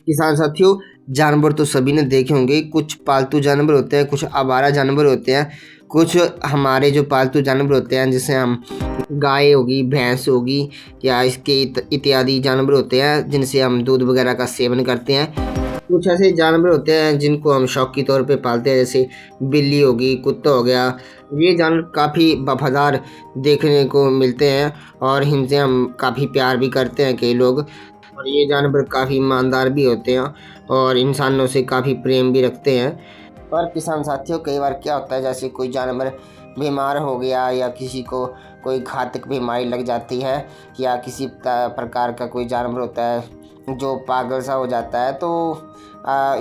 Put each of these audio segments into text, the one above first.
किसान साथियों, जानवर तो सभी ने देखे होंगे। कुछ पालतू जानवर होते हैं, कुछ आवारा जानवर होते हैं, कुछ हमारे जो पालतू जानवर होते हैं जैसे हम गाय होगी, भैंस होगी या इसके इत्यादि जानवर होते हैं जिनसे हम दूध वगैरह का सेवन करते हैं। कुछ ऐसे जानवर होते हैं जिनको हम शौक के तौर पे पालते हैं, जैसे बिल्ली होगी, कुत्ता हो गया। ये जानवर काफ़ी वफादार देखने को मिलते हैं और इनसे हम काफ़ी प्यार भी करते हैं कई लोग। और ये जानवर काफ़ी ईमानदार भी होते हैं और इंसानों से काफ़ी प्रेम भी रखते हैं। पर किसान साथियों, कई बार क्या होता है, जैसे कोई जानवर बीमार हो गया या किसी को कोई घातक बीमारी लग जाती है या किसी प्रकार का कोई जानवर होता है जो पागल सा हो जाता है, तो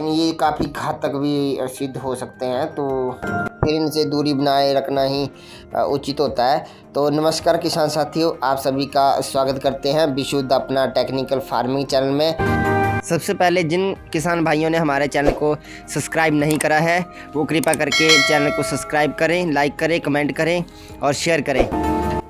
ये काफ़ी घातक भी सिद्ध हो सकते हैं। तो फिर इनसे दूरी बनाए रखना ही उचित होता है। तो नमस्कार किसान साथियों, आप सभी का स्वागत करते हैं विशुद्ध अपना टेक्निकल फार्मिंग चैनल में। सबसे पहले जिन किसान भाइयों ने हमारे चैनल को सब्सक्राइब नहीं करा है वो कृपया करके चैनल को सब्सक्राइब करें, लाइक करें, कमेंट करें और शेयर करें।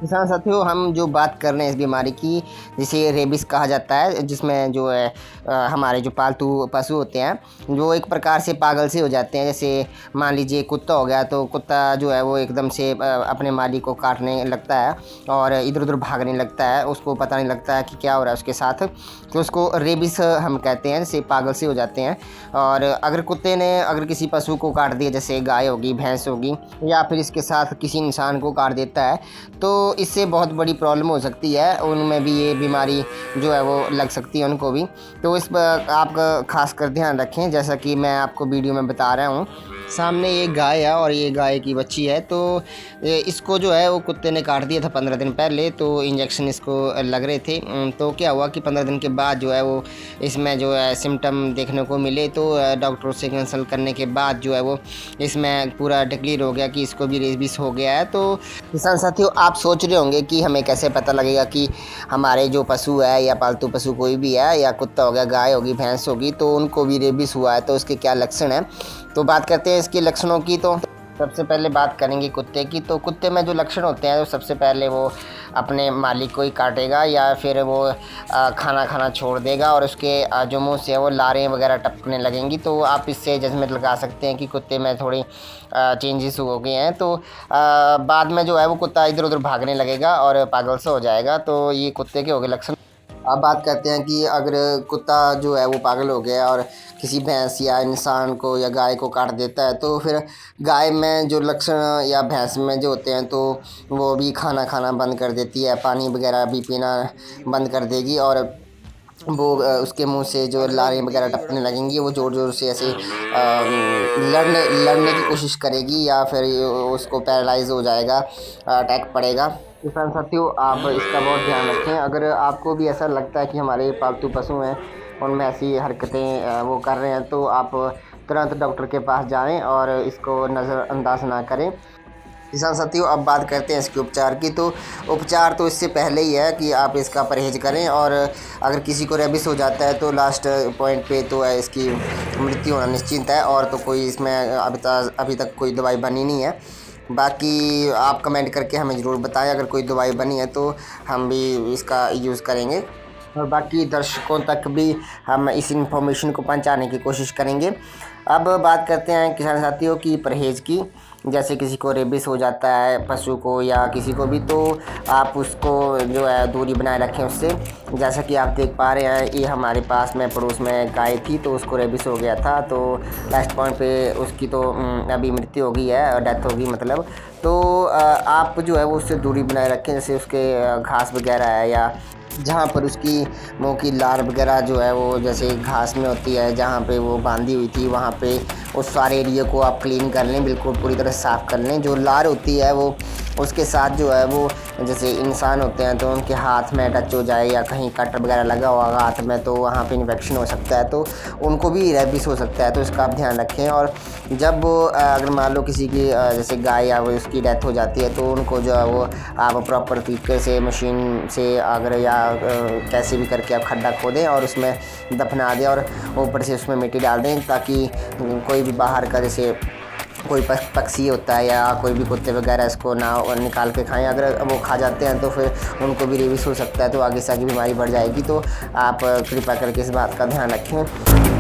किसान साथियों, हम जो बात कर रहे हैं इस बीमारी की, जिसे रेबिस कहा जाता है, जिसमें जो है हमारे जो पालतू पशु होते हैं जो एक प्रकार से पागल से हो जाते हैं। जैसे मान लीजिए कुत्ता हो गया, तो कुत्ता जो है वो एकदम से अपने मालिक को काटने लगता है और इधर उधर भागने लगता है, उसको पता नहीं लगता है कि क्या हो रहा है उसके साथ। तो उसको रेबिस हम कहते हैं, जैसे पागल से हो जाते हैं। और अगर कुत्ते ने अगर किसी पशु को काट दिया, जैसे गाय होगी, भैंस होगी, या फिर इसके साथ किसी इंसान को काट देता है, तो इससे बहुत बड़ी प्रॉब्लम हो सकती है। उनमें भी ये बीमारी जो है वो लग सकती है उनको भी। तो इस पर आप खासकर ध्यान रखें। जैसा कि मैं आपको वीडियो में बता रहा हूँ, सामने ये गाय है और ये गाय की बच्ची है। तो इसको जो है वो कुत्ते ने काट दिया था 15 दिन पहले। तो इंजेक्शन इसको लग रहे थे। तो क्या हुआ कि 15 दिन के बाद जो है वो इसमें जो है सिम्टम देखने को मिले। तो डॉक्टर से कंसल्ट करने के बाद जो है वो इसमें पूरा डिक्लेयर हो गया कि इसको भी रेबिस हो गया है। तो किसान साथियों, आप सोच रहे होंगे कि हमें कैसे पता लगेगा कि हमारे जो पशु है या पालतू पशु कोई भी है, या कुत्ता हो गया, गाय होगी, भैंस होगी, तो उनको भी रेबिस हुआ है, तो उसके क्या लक्षण हैं। तो बात करते हैं इसके लक्षणों की। तो सबसे पहले बात करेंगे कुत्ते की। तो कुत्ते में जो लक्षण होते हैं, तो सबसे पहले वो अपने मालिक को ही काटेगा या फिर वो खाना खाना छोड़ देगा और उसके जो मुंह से वो लारें वगैरह टपकने लगेंगी। तो आप इससे जजमेंट लगा सकते हैं कि कुत्ते में थोड़ी चेंजेस हो गए हैं। तो बाद में जो है वो कुत्ता इधर उधर भागने लगेगा और पागल सा हो जाएगा। तो ये कुत्ते के हो गए लक्षण। अब बात करते हैं कि अगर कुत्ता जो है वो पागल हो गया और किसी भैंस या इंसान को या गाय को काट देता है, तो फिर गाय में जो लक्षण या भैंस में जो होते हैं, तो वो भी खाना खाना बंद कर देती है, पानी वगैरह भी पीना बंद कर देगी और वो उसके मुंह से जो लारें वगैरह टपकने लगेंगी। वो ज़ोर ज़ोर से ऐसे लड़ने की कोशिश करेगी या फिर उसको पैरालाइज हो जाएगा, अटैक पड़ेगा। किसान साथियों, आप इसका बहुत ध्यान रखें। अगर आपको भी ऐसा लगता है कि हमारे पालतू पशु हैं उनमें ऐसी हरकतें वो कर रहे हैं, तो आप तुरंत डॉक्टर के पास जाएं और इसको नज़रअंदाज ना करें। किसान साथियों, अब बात करते हैं इसके उपचार की। तो उपचार तो इससे पहले ही है कि आप इसका परहेज़ करें। और अगर किसी को रेबिस हो जाता है तो लास्ट पॉइंट पे तो इसकी मृत्यु होना निश्चित है, और तो कोई इसमें अभी तक कोई दवाई बनी नहीं है। बाकी आप कमेंट करके हमें ज़रूर बताएं, अगर कोई दवाई बनी है तो हम भी इसका यूज़ करेंगे और बाकी दर्शकों तक भी हम इस इन्फॉर्मेशन को पहुंचाने की कोशिश करेंगे। अब बात करते हैं किसान साथियों की परहेज़ की। जैसे किसी को रेबिस हो जाता है, पशु को या किसी को भी, तो आप उसको जो है दूरी बनाए रखें उससे। जैसा कि आप देख पा रहे हैं, ये हमारे पास में पड़ोस में गाय थी, तो उसको रेबिस हो गया था। तो लास्ट पॉइंट पे उसकी तो अभी मृत्यु हो गई है, डेथ होगी मतलब। तो आप जो है वो उससे दूरी बनाए रखें। जैसे उसके घास वगैरह है या जहाँ पर उसकी मुँह की लार वगैरह जो है वो जैसे घास में होती है, जहाँ पे वो बांधी हुई थी, वहाँ पे उस सारे एरिया को आप क्लीन कर लें, बिल्कुल पूरी तरह साफ़ कर लें। जो लार होती है वो उसके साथ जो है वो जैसे इंसान होते हैं तो उनके हाथ में टच हो जाए या कहीं कट वगैरह लगा हुआ हाथ में, तो वहाँ पे इन्फेक्शन हो सकता है, तो उनको भी रेबिस हो सकता है। तो इसका आप ध्यान रखें। और जब अगर मान लो किसी की जैसे गाय या वो उसकी डेथ हो जाती है, तो उनको जो है वो आप प्रॉपर तरीके से मशीन से अगर या कैसे भी करके आप खड्डा खोदें और उसमें दफना दें और ऊपर से उसमें मिट्टी डाल दें, ताकि कोई भी बाहर का जैसे कोई पक्षी होता है या कोई भी कुत्ते वगैरह इसको ना निकाल के खाएं। अगर वो खा जाते हैं तो फिर उनको भी रेबीज हो सकता है, तो आगे से आगे बीमारी बढ़ जाएगी। तो आप कृपया करके इस बात का ध्यान रखें।